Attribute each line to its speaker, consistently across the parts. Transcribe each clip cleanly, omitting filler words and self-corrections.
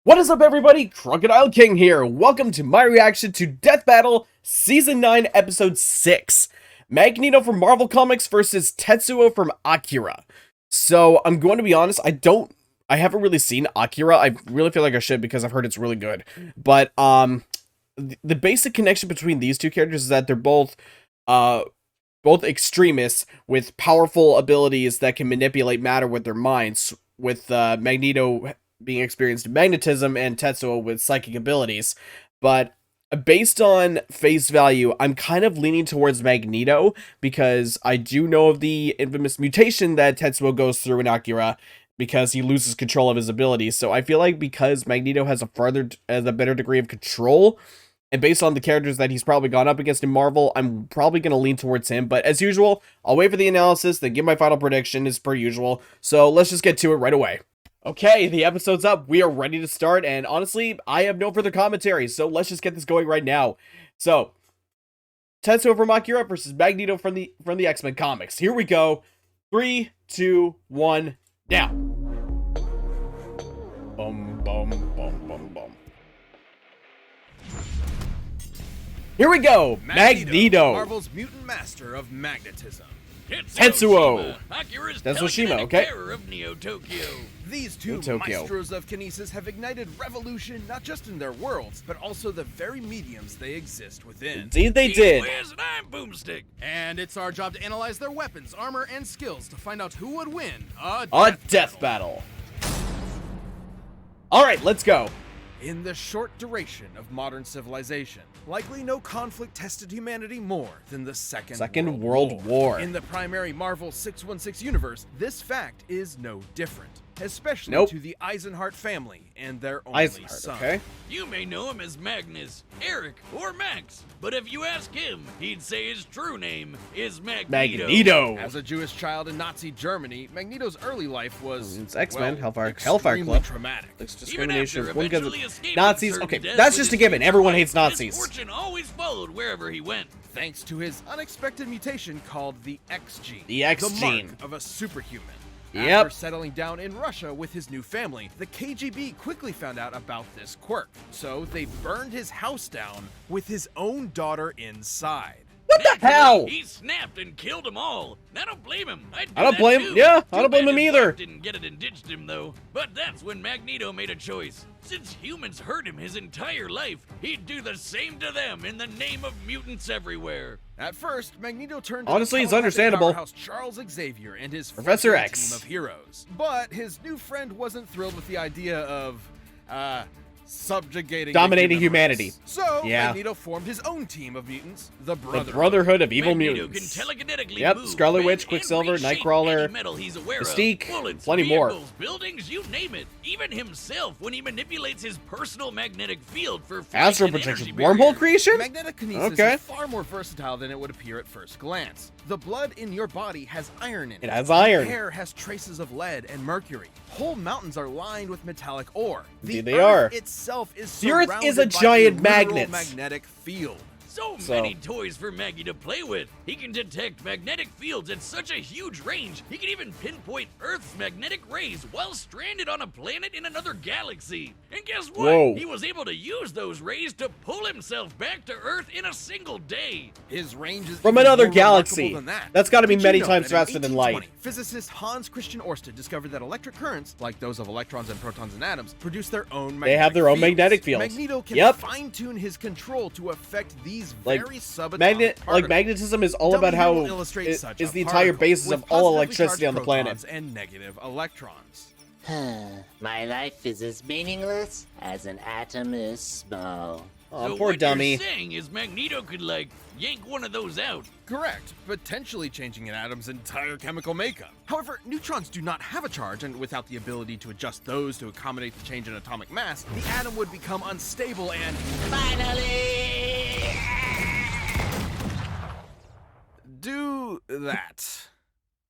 Speaker 1: What is up, everybody? Crocodile King here. Welcome to my reaction to Death Battle Season 9, Episode 6. Magneto from Marvel Comics versus Tetsuo from Akira. So, I'm going to be honest, I haven't really seen Akira. I really feel like I should because I've heard it's really good. But, the basic connection between these two characters is that they're both extremists with powerful abilities that can manipulate matter with their minds, with Magneto being experienced in magnetism and Tetsuo with psychic abilities. But based on face value, I'm kind of leaning towards Magneto because I do know of the infamous mutation that Tetsuo goes through in Akira because he loses control of his abilities. So I feel like because Magneto has a better degree of control, and based on the characters that he's probably gone up against in Marvel, I'm probably going to lean towards him. But as usual, I'll wait for the analysis, then give my final prediction as per usual. So let's just get to it right away. Okay, the episode's up. We are ready to start, and honestly, I have no further commentary, so let's just get this going right now. So, Tetsuo from Akira versus Magneto from the X-Men comics. Here we go. 3, 2, 1, now. Boom, boom, boom, boom, boom. Here we go. Magneto.
Speaker 2: Marvel's mutant master of magnetism.
Speaker 1: Tetsuo. That's Shima, okay.
Speaker 2: Of Neo-Tokyo. These two maestros of kinesis have ignited revolution not just in their worlds, but also the very mediums they exist within.
Speaker 1: Indeed they did.
Speaker 2: And I'm Boomstick. And it's our job to analyze their weapons, armor, and skills to find out who would win a
Speaker 1: death battle. Alright, let's go.
Speaker 2: In the short duration of modern civilization, likely no conflict tested humanity more than the Second World War. In the primary Marvel 616 universe, this fact is no different, especially to the Eisenhart family and their only son.
Speaker 1: Okay.
Speaker 3: You may know him as Magnus, Eric, or Max, but if you ask him, he'd say his true name is Magneto.
Speaker 2: As a Jewish child in Nazi Germany, Magneto's early life was
Speaker 1: it's X-Men, Hellfire
Speaker 2: Club.
Speaker 1: Traumatic. It's discrimination because of Nazis. Okay, that's just a given. Everyone hates Nazis.
Speaker 3: His fortune always followed wherever he went.
Speaker 2: Thanks to his unexpected mutation called the X gene.
Speaker 1: The X gene.
Speaker 2: Mark of a superhuman.
Speaker 1: Yep.
Speaker 2: After settling down in Russia with his new family, the KGB quickly found out about this quirk. So they burned his house down with his own daughter inside.
Speaker 1: What the hell?
Speaker 3: He snapped and killed them all. I don't blame him.
Speaker 1: I don't blame him. Yeah, I don't blame him either.
Speaker 3: Didn't get it and ditched him though. But that's when Magneto made a choice. Since humans hurt him his entire life, he'd do the same to them in the name of mutants everywhere.
Speaker 2: At first, Magneto turned
Speaker 1: honestly, it's understandable.
Speaker 2: Charles Xavier and his
Speaker 1: Professor X
Speaker 2: team of heroes. But his new friend wasn't thrilled with the idea of dominating humanity. So Magneto formed his own team of mutants, the
Speaker 1: Brotherhood of Evil
Speaker 3: Magneto
Speaker 1: Mutants.
Speaker 3: Can telekinetically
Speaker 1: yep,
Speaker 3: move,
Speaker 1: Scarlet Witch, Quicksilver, Nightcrawler, Mystique,
Speaker 3: bullets,
Speaker 1: plenty
Speaker 3: vehicles,
Speaker 1: more.
Speaker 3: Buildings, you name it. Even himself when he manipulates his personal magnetic field for
Speaker 1: astral projection, wormhole creation.
Speaker 2: Magnetic kinesis is far more versatile than it would appear at first glance. The blood in your body has iron in it.
Speaker 1: It has iron.
Speaker 2: Hair has traces of lead and mercury. Whole mountains are lined with metallic ore.
Speaker 1: Indeed they are.
Speaker 2: Itself is
Speaker 1: the Earth is a giant magnet.
Speaker 2: Magnetic field.
Speaker 3: So many toys for Maggie to play with. He can detect magnetic fields at such a huge range, he can even pinpoint Earth's magnetic rays while stranded on a planet in another galaxy. And guess what?
Speaker 1: Whoa.
Speaker 3: He was able to use those rays to pull himself back to Earth in a single day.
Speaker 2: His range is
Speaker 1: from another galaxy.
Speaker 2: Than that.
Speaker 1: That's got to be many times faster than light.
Speaker 2: Physicist Hans Christian Ørsted discovered that electric currents, like those of electrons and protons and atoms, produce their own magnetic
Speaker 1: They have their own magnetic fields.
Speaker 2: Magneto can fine-tune his control to affect these very subatomic particles.
Speaker 1: Magnetism is all about how it is the entire basis of all electricity on the planet.
Speaker 2: And negative electrons.
Speaker 4: My life is as meaningless as an atom is small.
Speaker 1: Oh,
Speaker 3: so
Speaker 1: poor
Speaker 3: what
Speaker 1: dummy.
Speaker 3: You're saying is Magneto could, like, yank one of those out.
Speaker 2: Correct, potentially changing an atom's entire chemical makeup. However, neutrons do not have a charge, and without the ability to adjust those to accommodate the change in atomic mass, the atom would become unstable and...
Speaker 4: Finally!
Speaker 2: do that.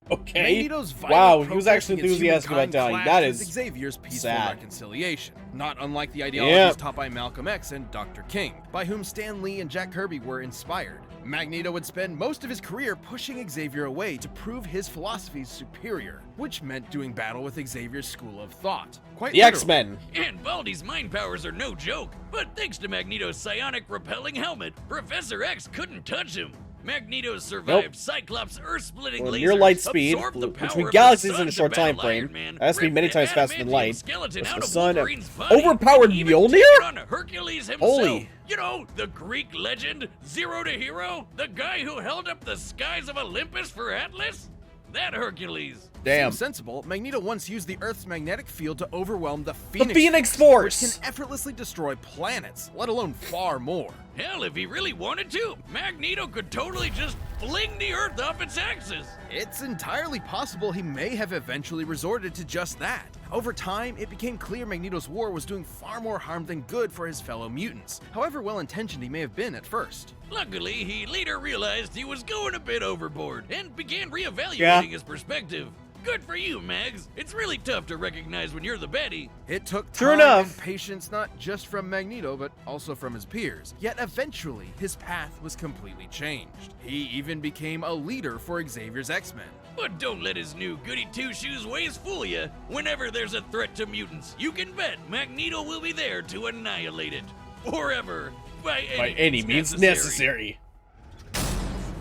Speaker 1: Okay.
Speaker 2: Magneto's
Speaker 1: Wow,
Speaker 2: violent
Speaker 1: he was
Speaker 2: protest
Speaker 1: actually
Speaker 2: against
Speaker 1: enthusiastic about
Speaker 2: humankind
Speaker 1: dying.
Speaker 2: clashed
Speaker 1: That
Speaker 2: with
Speaker 1: is
Speaker 2: Xavier's peaceful
Speaker 1: sad.
Speaker 2: reconciliation, not unlike the ideologies taught by Malcolm X and Dr. King, by whom Stan Lee and Jack Kirby were inspired. Magneto would spend most of his career pushing Xavier away to prove his philosophies superior, which meant doing battle with Xavier's school of thought. Quite
Speaker 1: The
Speaker 2: literally.
Speaker 1: X-Men.
Speaker 3: And Baldy's mind powers are no joke, but thanks to Magneto's psionic repelling helmet, Professor X couldn't touch him. Magneto survived Cyclops' earth-splitting
Speaker 1: Well,
Speaker 3: lasers,
Speaker 1: near light speed,
Speaker 3: absorbed the
Speaker 1: between
Speaker 3: power of the
Speaker 1: galaxies
Speaker 3: sun
Speaker 1: in a
Speaker 3: to
Speaker 1: short
Speaker 3: battle
Speaker 1: time frame.
Speaker 3: Iron Man,
Speaker 1: That has to be
Speaker 3: ripped
Speaker 1: many
Speaker 3: the
Speaker 1: times faster than
Speaker 3: adamantium
Speaker 1: light.
Speaker 3: skeleton
Speaker 1: Versus
Speaker 3: out
Speaker 1: the
Speaker 3: of
Speaker 1: sun.
Speaker 3: Wolverine's body,
Speaker 1: Overpowered
Speaker 3: and even
Speaker 1: Mjolnir?
Speaker 3: took it on Hercules himself.
Speaker 1: Holy.
Speaker 3: You know, the Greek legend, Zero to Hero, the guy who held up the skies of Olympus for Atlas? That Hercules.
Speaker 1: Damn.
Speaker 2: Seems sensible, Magneto once used the Earth's magnetic field to overwhelm the Phoenix,
Speaker 1: Phoenix
Speaker 2: which
Speaker 1: Force!
Speaker 2: can effortlessly destroy planets, let alone far more.
Speaker 3: Hell, if he really wanted to, Magneto could totally just fling the Earth off its axis.
Speaker 2: It's entirely possible he may have eventually resorted to just that. Over time, it became clear Magneto's war was doing far more harm than good for his fellow mutants, however well-intentioned he may have been at first.
Speaker 3: Luckily, he later realized he was going a bit overboard and began reevaluating his perspective. Good for you, Mags. It's really tough to recognize when you're the baddie.
Speaker 2: It took
Speaker 1: True
Speaker 2: time
Speaker 1: enough.
Speaker 2: and patience not just from Magneto, but also from his peers. Yet eventually, his path was completely changed. He even became a leader for Xavier's X-Men.
Speaker 3: But don't let his new goody two-shoes ways fool you. Whenever there's a threat to mutants, you can bet Magneto will be there to annihilate it. Forever. By any
Speaker 1: means necessary.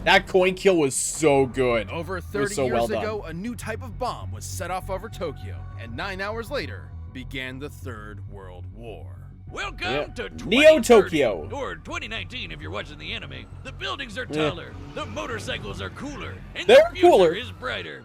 Speaker 1: That coin kill was so good.
Speaker 2: Over
Speaker 1: It
Speaker 2: 30
Speaker 1: was so
Speaker 2: years
Speaker 1: well done.
Speaker 2: ago, a new type of bomb was set off over Tokyo, and 9 hours later, began the Third World War.
Speaker 3: Welcome to
Speaker 1: Neo
Speaker 3: 2030,
Speaker 1: Tokyo.
Speaker 3: or 2019 if you're watching the anime. The buildings are taller, the motorcycles are cooler, and
Speaker 1: They're
Speaker 3: the future
Speaker 1: cooler.
Speaker 3: is brighter.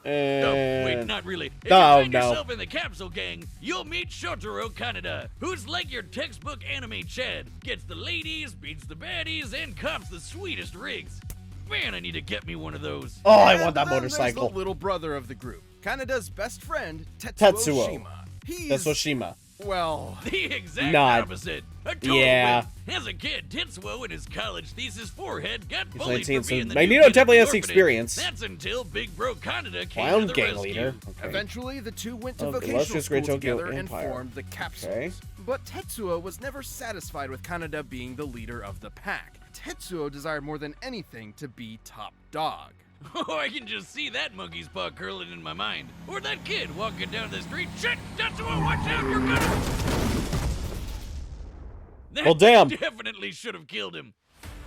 Speaker 1: And...
Speaker 3: Oh, wait, not really. If
Speaker 1: No,
Speaker 3: you find
Speaker 1: no.
Speaker 3: yourself in the capsule gang, you'll meet Shotaro Kaneda, who's like your textbook anime Chad. Gets the ladies, beats the baddies, and cops the sweetest rigs. Man, I need to get me one of those.
Speaker 1: Oh, I
Speaker 2: And
Speaker 1: want that
Speaker 2: then there's
Speaker 1: motorcycle.
Speaker 2: the little brother of the group, Kaneda's best friend, Tetsuo Shima.
Speaker 1: That's Shima.
Speaker 2: Well,
Speaker 3: The exact
Speaker 1: Not-
Speaker 3: opposite. A total
Speaker 1: Yeah.
Speaker 3: win. As a kid, Tetsuo in his college thesis forehead got
Speaker 1: He's
Speaker 3: bullied
Speaker 1: 19,
Speaker 3: for
Speaker 1: so
Speaker 3: being the
Speaker 1: Magneto
Speaker 3: new kid at
Speaker 1: definitely
Speaker 3: the
Speaker 1: has the
Speaker 3: orphanage.
Speaker 1: experience.
Speaker 3: That's until Big Bro Kaneda came
Speaker 1: Clown
Speaker 3: to the
Speaker 1: gang
Speaker 3: rescue.
Speaker 1: leader. Okay.
Speaker 2: eventually the two went to
Speaker 1: Of the
Speaker 2: vocational
Speaker 1: illustrious
Speaker 2: school
Speaker 1: Great Tokyo
Speaker 2: together and
Speaker 1: Empire.
Speaker 2: formed the Capsules.
Speaker 1: Okay.
Speaker 2: But Tetsuo was never satisfied with Kaneda being the leader of the pack. Tetsuo desired more than anything to be top dog.
Speaker 3: Oh, I can just see that monkey's paw curling in my mind. Or that kid walking down the street. Shit! Tetsuo, watch out! You're gonna... That
Speaker 1: Well, damn.
Speaker 3: definitely should have killed him.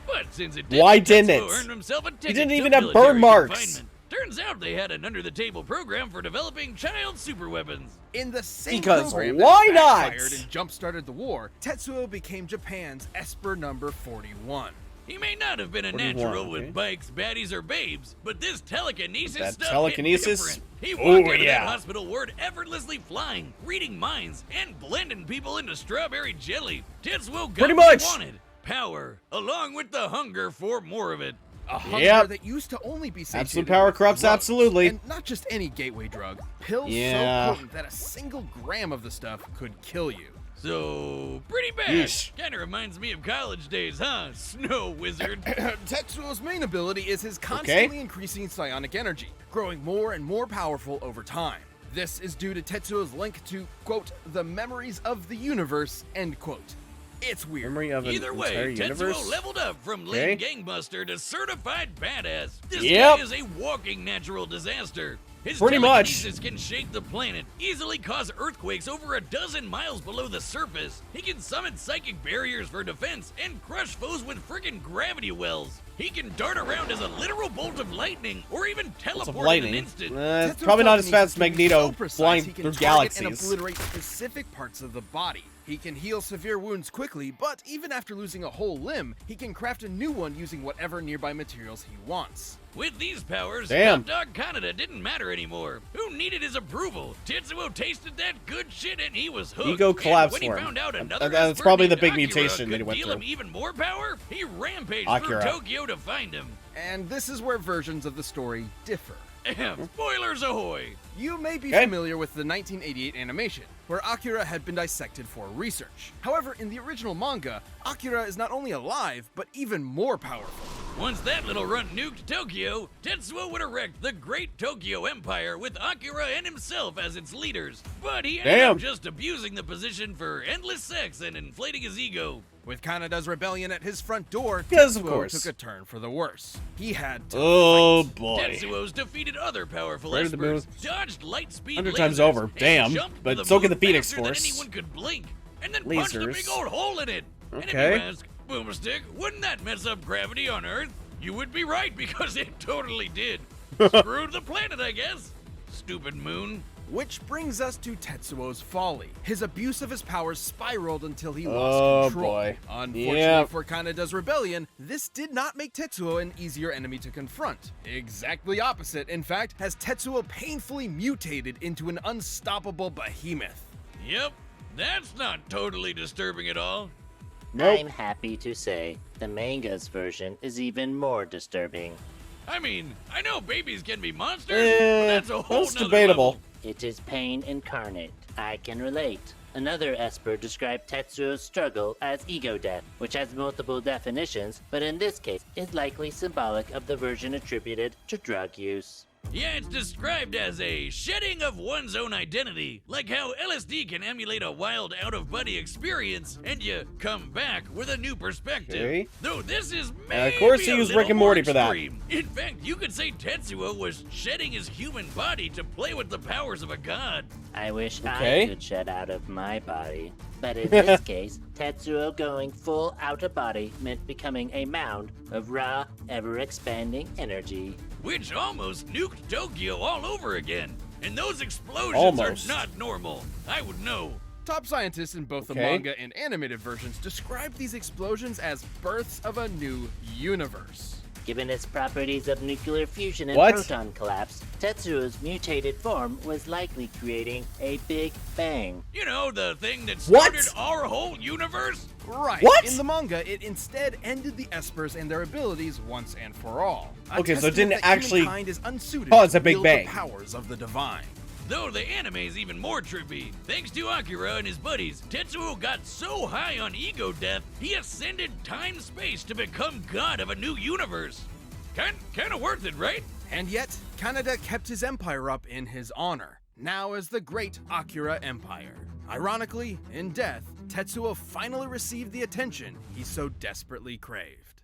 Speaker 3: But since it
Speaker 1: Why
Speaker 3: didn't,
Speaker 1: didn't
Speaker 3: Tetsuo
Speaker 1: it?
Speaker 3: earned himself a ticket
Speaker 1: didn't
Speaker 3: to
Speaker 1: even have
Speaker 3: military
Speaker 1: burn marks.
Speaker 3: confinement. Turns out they had an under-the-table program for developing child superweapons.
Speaker 2: In the same
Speaker 1: Because
Speaker 2: program
Speaker 1: why
Speaker 2: that
Speaker 1: not?
Speaker 2: backfired and jump-started the war, Tetsuo became Japan's Esper number 41.
Speaker 3: He may not have been a
Speaker 1: 41,
Speaker 3: natural
Speaker 1: okay.
Speaker 3: with bikes, baddies, or babes, but this telekinesis
Speaker 1: That
Speaker 3: stuff
Speaker 1: telekinesis?
Speaker 3: hit different. He
Speaker 1: Oh,
Speaker 3: walked out of
Speaker 1: yeah.
Speaker 3: that hospital ward effortlessly flying, reading minds, and blending people into strawberry jelly. Tetsuo got
Speaker 1: Pretty
Speaker 3: what
Speaker 1: much.
Speaker 3: he wanted. Power, along with the hunger for more of it.
Speaker 2: A hunger
Speaker 1: Yep.
Speaker 2: that used to only be satiated
Speaker 1: Absolute power
Speaker 2: with
Speaker 1: corrupts
Speaker 2: drugs.
Speaker 1: absolutely.
Speaker 2: And not just any gateway drug. Pills
Speaker 1: Yeah.
Speaker 2: so potent that a single gram of the stuff could kill you.
Speaker 3: So, pretty bad.
Speaker 1: Yeesh.
Speaker 3: Kinda reminds me of college days, huh? Snow wizard.
Speaker 2: Tetsuo's main ability is his constantly increasing psionic energy, growing more and more powerful over time. This is due to Tetsuo's link to, quote, the memories of the universe, end quote. It's weird.
Speaker 1: Memory of an
Speaker 3: Either way,
Speaker 1: entire universe.
Speaker 3: Tetsuo leveled up from
Speaker 1: Okay.
Speaker 3: lame gangbuster to certified badass. This
Speaker 1: Yep.
Speaker 3: guy is a walking natural disaster. His
Speaker 1: Pretty much.
Speaker 3: telekinesis can shake the planet, easily cause earthquakes over a dozen miles below the surface. He can summon psychic barriers for defense and crush foes with friggin' gravity wells. He can dart around as a literal bolt of lightning, or even
Speaker 1: Lots of
Speaker 3: teleport in
Speaker 1: lightning.
Speaker 3: an instant.
Speaker 2: Tetsuo's
Speaker 1: Probably not as fast as
Speaker 2: telekinesis can be
Speaker 1: Magneto
Speaker 2: so precise,
Speaker 1: flying
Speaker 2: he can
Speaker 1: through
Speaker 2: target and
Speaker 1: galaxies.
Speaker 2: obliterate specific parts of the body. He can heal severe wounds quickly, but even after losing a whole limb, he can craft a new one using whatever nearby materials he wants.
Speaker 3: With these powers,
Speaker 1: Damn.
Speaker 3: Top Dog Kaneda didn't matter anymore. Who needed his approval? Tetsuo tasted that good shit and he was hooked.
Speaker 1: Ego
Speaker 3: And
Speaker 1: collapsed
Speaker 3: when he
Speaker 1: for him.
Speaker 3: found out another
Speaker 1: That's
Speaker 3: Esper
Speaker 1: probably the
Speaker 3: named
Speaker 1: big
Speaker 3: Akira
Speaker 1: mutation that he
Speaker 3: could
Speaker 1: went
Speaker 3: deal
Speaker 1: through.
Speaker 3: him even more power, he rampaged
Speaker 1: Akira.
Speaker 3: through Tokyo to find him.
Speaker 2: And this is where versions of the story differ.
Speaker 3: Spoilers ahoy!
Speaker 2: You may be
Speaker 1: Okay.
Speaker 2: familiar with the 1988 animation, where Akira had been dissected for research. However, in the original manga, Akira is not only alive, but even more powerful.
Speaker 3: Once that little runt nuked Tokyo, Tetsuo would erect the Great Tokyo Empire with Akira and himself as its leaders. But he ended up just abusing the position for endless sex and inflating his ego.
Speaker 2: With Kanada's rebellion at his front door,
Speaker 1: Yes, of
Speaker 2: Tetsuo
Speaker 1: course.
Speaker 2: took a turn for the worse. He had to fight.
Speaker 1: Boy.
Speaker 3: Tetsuo's defeated other powerful
Speaker 1: Right to the moon.
Speaker 3: espers, dodged light speed
Speaker 1: 100
Speaker 3: lasers,
Speaker 1: times over.
Speaker 3: and
Speaker 1: Damn.
Speaker 3: jumped
Speaker 1: But
Speaker 3: the
Speaker 1: so can
Speaker 3: moon
Speaker 1: the Phoenix
Speaker 3: faster than
Speaker 1: Force.
Speaker 3: anyone could blink, and then punched a
Speaker 1: Lasers.
Speaker 3: big old hole in it. And if you
Speaker 1: Okay.
Speaker 3: ask, Boomstick, wouldn't that mess up gravity on Earth? You would be right, because it totally did. Screwed the planet, I guess. Stupid moon.
Speaker 2: Which brings us to Tetsuo's folly. His abuse of his powers spiraled until he lost control.
Speaker 1: Boy.
Speaker 2: Unfortunately
Speaker 1: Yep.
Speaker 2: for Kanada's rebellion, this did not make Tetsuo an easier enemy to confront. Exactly opposite, in fact, as Tetsuo painfully mutated into an unstoppable behemoth.
Speaker 3: Yep, that's not totally disturbing at all.
Speaker 1: Nope.
Speaker 4: I'm happy to say the manga's version is even more disturbing.
Speaker 3: I mean, I know babies can be monsters, but that's a whole
Speaker 1: That's
Speaker 3: nother
Speaker 1: debatable.
Speaker 3: level.
Speaker 4: It is pain incarnate. I can relate. Another Esper described Tetsuo's struggle as ego death, which has multiple definitions, but in this case is likely symbolic of the version attributed to drug use.
Speaker 3: Yeah, it's described as a shedding of one's own identity, like how LSD can emulate a wild out-of-body experience, and you come back with a new perspective.
Speaker 1: Okay.
Speaker 3: Though this is
Speaker 1: of
Speaker 3: maybe
Speaker 1: course he
Speaker 3: a
Speaker 1: used
Speaker 3: little
Speaker 1: Rick and
Speaker 3: more
Speaker 1: Morty for that.
Speaker 3: extreme. In fact, you could say Tetsuo was shedding his human body to play with the powers of a god.
Speaker 4: I wish
Speaker 1: Okay.
Speaker 4: I could shed out of my body. But in this case, Tetsuo going full out of body meant becoming a mound of raw, ever-expanding energy.
Speaker 3: Which almost nuked Tokyo all over again. And those explosions
Speaker 1: Almost.
Speaker 3: are not normal. I would know.
Speaker 2: Top scientists in both the
Speaker 1: Okay.
Speaker 2: manga and animated versions describe these explosions as births of a new universe.
Speaker 4: Given its properties of nuclear fusion and
Speaker 1: What?
Speaker 4: proton collapse, Tetsuo's mutated form was likely creating a Big Bang.
Speaker 3: You know, the thing that
Speaker 1: What?
Speaker 3: started our whole universe?
Speaker 2: Right.
Speaker 1: What?
Speaker 2: In the manga, it instead ended the Espers and their abilities once and for all. A
Speaker 1: Okay, so it
Speaker 2: testament
Speaker 1: didn't
Speaker 2: that
Speaker 1: actually
Speaker 2: humankind is unsuited
Speaker 1: cause
Speaker 2: to
Speaker 1: a Big
Speaker 2: wield
Speaker 1: Bang.
Speaker 2: the powers of the divine.
Speaker 3: Though the anime's even more trippy. Thanks to Akira and his buddies, Tetsuo got so high on ego death, he ascended time-space to become god of a new universe. Kinda worth it, right?
Speaker 2: And yet, Kanada kept his empire up in his honor, now as the Great Akira Empire. Ironically, in death, Tetsuo finally received the attention he so desperately craved.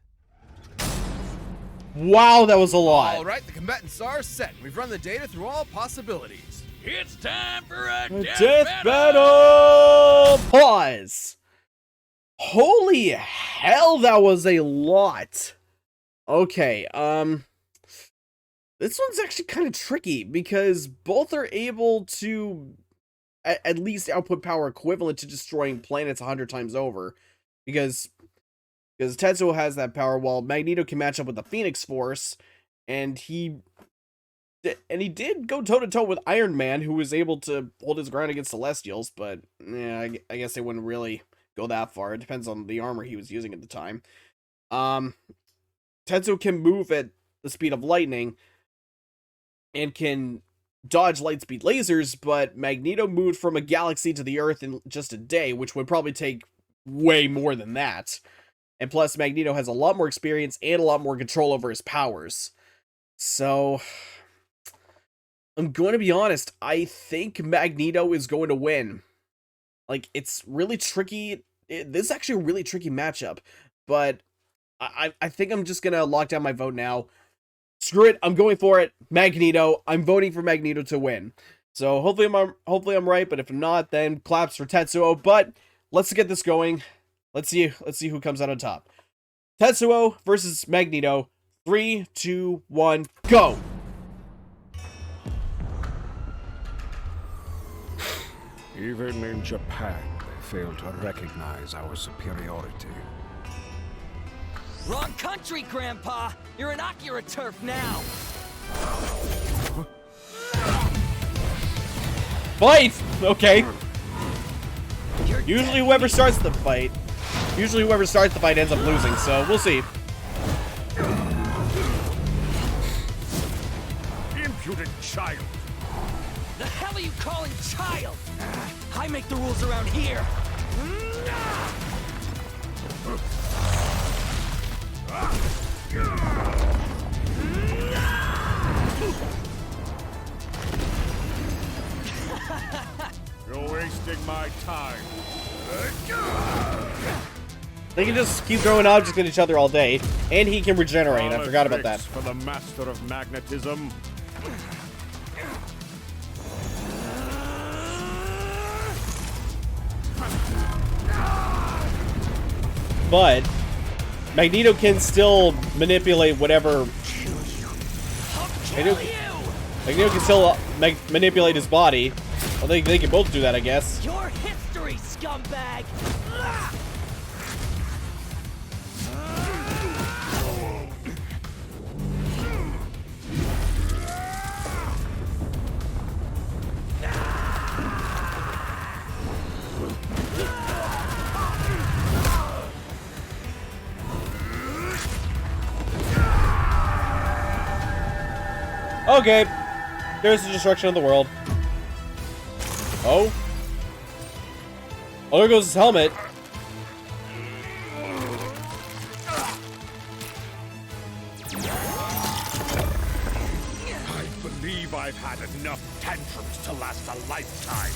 Speaker 1: Wow, that was a lot.
Speaker 2: All right, the combatants are set. We've run the data through all possibilities.
Speaker 3: It's time for a
Speaker 1: Death battle! Pause. Holy hell, that was a lot. Okay, this one's actually kind of tricky because both are able to at least output power equivalent to destroying planets 100 times over. Because Tetsuo has that power, while Magneto can match up with the Phoenix Force, and he did go toe-to-toe with Iron Man, who was able to hold his ground against Celestials, but yeah, I guess they wouldn't really go that far. It depends on the armor he was using at the time. Tetsuo can move at the speed of lightning and can dodge light speed lasers, but Magneto moved from a galaxy to the Earth in just a day, which would probably take way more than that. And plus, Magneto has a lot more experience and a lot more control over his powers. So, I'm going to be honest, I think Magneto is going to win. Like, it's really tricky. This is actually a really tricky matchup, but I think I'm just going to lock down my vote now. Screw it, I'm going for it. Magneto. I'm voting for Magneto to win. So hopefully I'm right, but if not, then claps for Tetsuo. But let's get this going. Let's see who comes out on top. Tetsuo versus Magneto. 3, 2, 1, go!
Speaker 5: Even in Japan, they fail to recognize our superiority.
Speaker 6: Wrong country, Grandpa! You're in Akira turf now!
Speaker 1: Fight! Okay. Usually whoever starts the fight ends up losing, so we'll see.
Speaker 5: Impudent child!
Speaker 6: The hell are you calling child? I make the rules around here!
Speaker 1: They can just keep throwing objects at each other all day, and he can regenerate. I forgot about that.
Speaker 5: For the master of magnetism.
Speaker 1: But Magneto can still manipulate whatever. Magneto can still manipulate his body. Well, they can both do that, I guess.
Speaker 6: Your history, scumbag!
Speaker 1: Okay, there's the destruction of the world. Oh. Oh, there goes his helmet.
Speaker 5: I believe I've had enough tantrums to last a lifetime.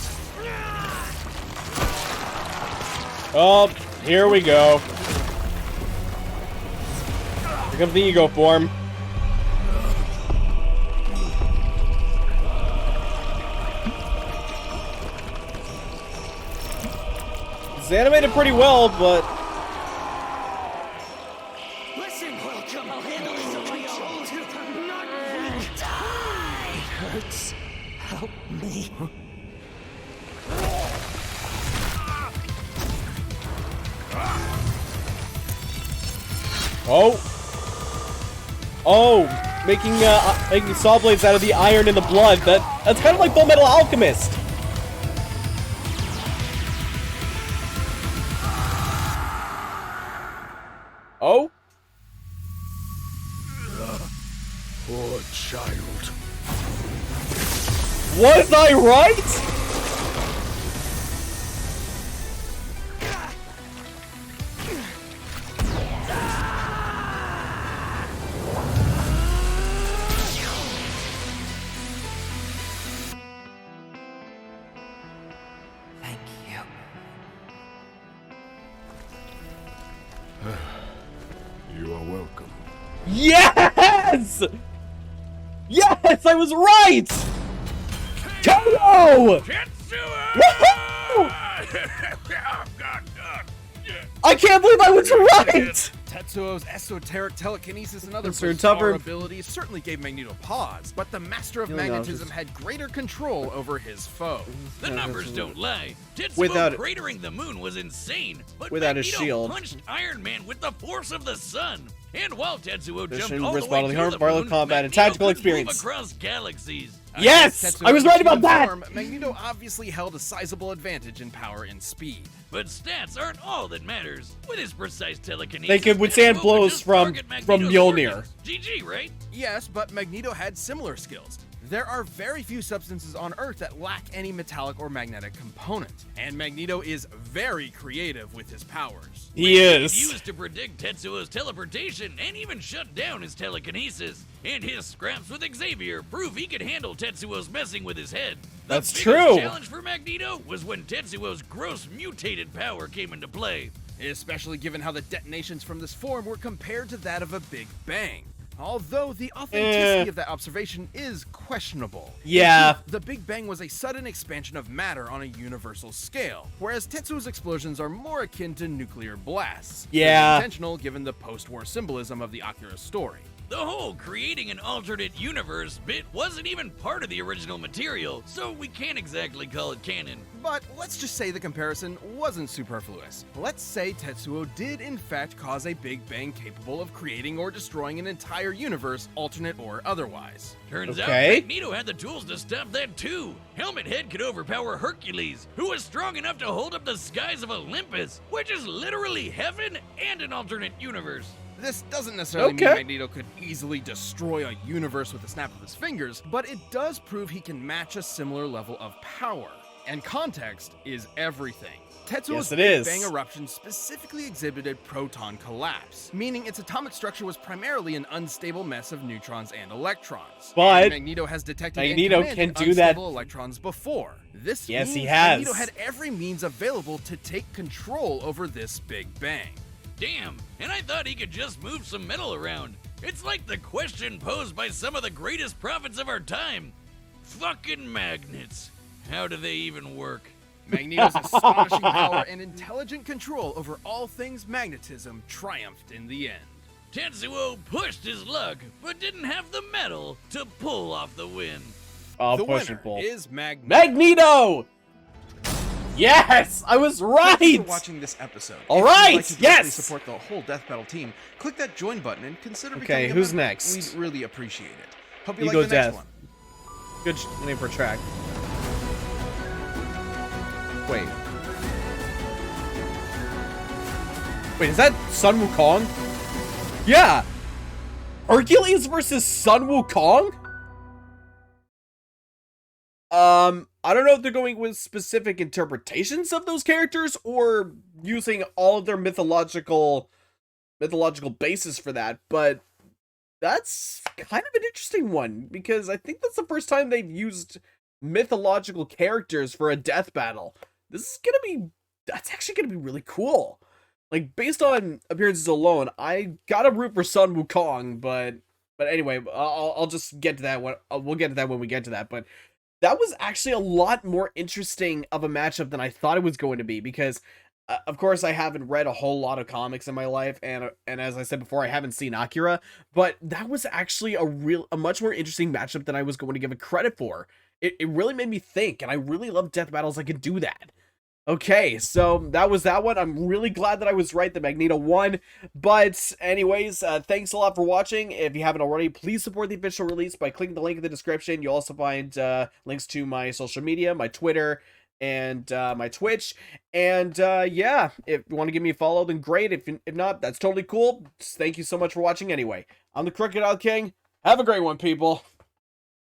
Speaker 1: Oh, here we go. Here comes the ego form. It's animated pretty well, but
Speaker 6: Listen, welcome. I'll handle this on my own. Not die. Hurts. Help me.
Speaker 1: oh, making saw blades out of the iron in the blood. That's kind of like Full Metal Alchemist. Oh?
Speaker 5: Poor child.
Speaker 1: Was I right?
Speaker 6: Thank you.
Speaker 5: You are welcome.
Speaker 1: Yes! Yes, I was right! Tetsuo! Woohoo! I can't believe I was right!
Speaker 2: Tetsuo's esoteric telekinesis and other
Speaker 1: Mr.
Speaker 2: bizarre
Speaker 1: Tupper.
Speaker 2: abilities certainly gave Magneto pause, but the Master of
Speaker 1: Healing
Speaker 2: Magnetism
Speaker 1: office.
Speaker 2: had greater control over his foe.
Speaker 3: The numbers don't lie. Tetsuo
Speaker 1: Without-
Speaker 3: cratering the moon was insane, but
Speaker 1: Without his
Speaker 3: Magneto
Speaker 1: shield.
Speaker 3: punched Iron Man with the force of the sun. And while Tetsuo
Speaker 1: Mission,
Speaker 3: jumped all the
Speaker 1: risk
Speaker 3: way
Speaker 1: bodily
Speaker 3: to
Speaker 1: harm,
Speaker 3: the
Speaker 1: barlow
Speaker 3: moon,
Speaker 1: combat, and
Speaker 3: Magneto
Speaker 1: tactical
Speaker 3: could move
Speaker 1: experience.
Speaker 3: across galaxies.
Speaker 1: Yes!
Speaker 2: Tetsuo's
Speaker 1: I was right about
Speaker 2: human
Speaker 1: that!
Speaker 2: form, Magneto obviously held a sizable advantage in power and speed.
Speaker 3: But stats aren't all that matters. With his precise telekinesis,
Speaker 1: They could withstand
Speaker 3: Tetsuo
Speaker 1: blows
Speaker 3: just
Speaker 1: from
Speaker 3: target Magneto's
Speaker 1: Mjolnir.
Speaker 3: organs. GG, right?
Speaker 2: Yes, but Magneto had similar skills. There are very few substances on Earth that lack any metallic or magnetic component, and Magneto is very creative with his powers.
Speaker 1: He is.
Speaker 3: Used to predict Tetsuo's teleportation and even shut down his telekinesis. And his scraps with Xavier prove he could handle Tetsuo's messing with his head. The
Speaker 1: That's
Speaker 3: biggest
Speaker 1: true.
Speaker 3: challenge for Magneto was when Tetsuo's gross mutated power came into play.
Speaker 2: Especially given how the detonations from this form were compared to that of a Big Bang. Although the authenticity of that observation is questionable.
Speaker 1: Yeah.
Speaker 2: The Big Bang was a sudden expansion of matter on a universal scale, whereas Tetsuo's explosions are more akin to nuclear blasts.
Speaker 1: Yeah.
Speaker 2: Intentional given the post-war symbolism of the Akira story.
Speaker 3: The whole creating an alternate universe bit wasn't even part of the original material, so we can't exactly call it canon.
Speaker 2: But let's just say the comparison wasn't superfluous. Let's say Tetsuo did in fact cause a Big Bang capable of creating or destroying an entire universe, alternate or otherwise.
Speaker 3: Turns out
Speaker 1: Okay.
Speaker 3: Magneto had the tools to stop that too. Helmet Head could overpower Hercules, who was strong enough to hold up the skies of Olympus, which is literally heaven and an alternate universe.
Speaker 2: This doesn't necessarily
Speaker 1: Okay.
Speaker 2: mean Magneto could easily destroy a universe with a snap of his fingers, but it does prove he can match a similar level of power. And context is everything. Tetsuo's
Speaker 1: Yes, it
Speaker 2: Big
Speaker 1: is.
Speaker 2: Bang eruption specifically exhibited proton collapse, meaning its atomic structure was primarily an unstable mess of neutrons and electrons.
Speaker 1: But
Speaker 2: And Magneto has detected
Speaker 1: Magneto
Speaker 2: and commanded
Speaker 1: can do that-
Speaker 2: unstable electrons before. This
Speaker 1: Yes,
Speaker 2: means
Speaker 1: he has.
Speaker 2: Magneto had every means available to take control over this Big Bang.
Speaker 3: Damn, and I thought he could just move some metal around. It's like the question posed by some of the greatest prophets of our time. Fucking magnets. How do they even work?
Speaker 2: Magneto's astonishing power and intelligent control over all things magnetism triumphed in the end.
Speaker 3: Tetsuo pushed his luck, but didn't have the metal to pull off the win.
Speaker 1: Oh,
Speaker 2: The
Speaker 1: push
Speaker 2: winner
Speaker 1: and pull.
Speaker 2: is Magneto.
Speaker 1: Magneto! Yes! I was right!
Speaker 2: Thanks for watching this episode.
Speaker 1: All
Speaker 2: If
Speaker 1: right,
Speaker 2: you'd like to directly
Speaker 1: yes!
Speaker 2: support the whole Death Battle team, click that join button and consider
Speaker 1: Okay,
Speaker 2: becoming a
Speaker 1: who's
Speaker 2: member.
Speaker 1: next?
Speaker 2: We'd really appreciate it. Hope you
Speaker 1: Ego
Speaker 2: like the next
Speaker 1: Death.
Speaker 2: one.
Speaker 1: Good name for a track. Wait. Wait, is that Sun Wukong? Yeah! Hercules versus Sun Wukong? I don't know if they're going with specific interpretations of those characters or using all of their mythological basis for that, but that's kind of an interesting one because I think that's the first time they've used mythological characters for a death battle. That's actually gonna be really cool. Like, based on appearances alone, I gotta root for Sun Wukong, but anyway, I'll just get to that one. We'll get to that when we get to that, but that was actually a lot more interesting of a matchup than I thought it was going to be because, of course, I haven't read a whole lot of comics in my life, and as I said before, I haven't seen Akira, but that was actually a much more interesting matchup than I was going to give it credit for. It really made me think, and I really love death battles that can do that. Okay, so that was that one. I'm really glad that I was right that Magneto won. But anyways, thanks a lot for watching. If you haven't already, please support the official release by clicking the link in the description. You'll also find links to my social media, my Twitter, and my Twitch. And yeah, if you want to give me a follow, then great. If not, that's totally cool. Just thank you so much for watching anyway. I'm the Crocodile King. Have a great one, people.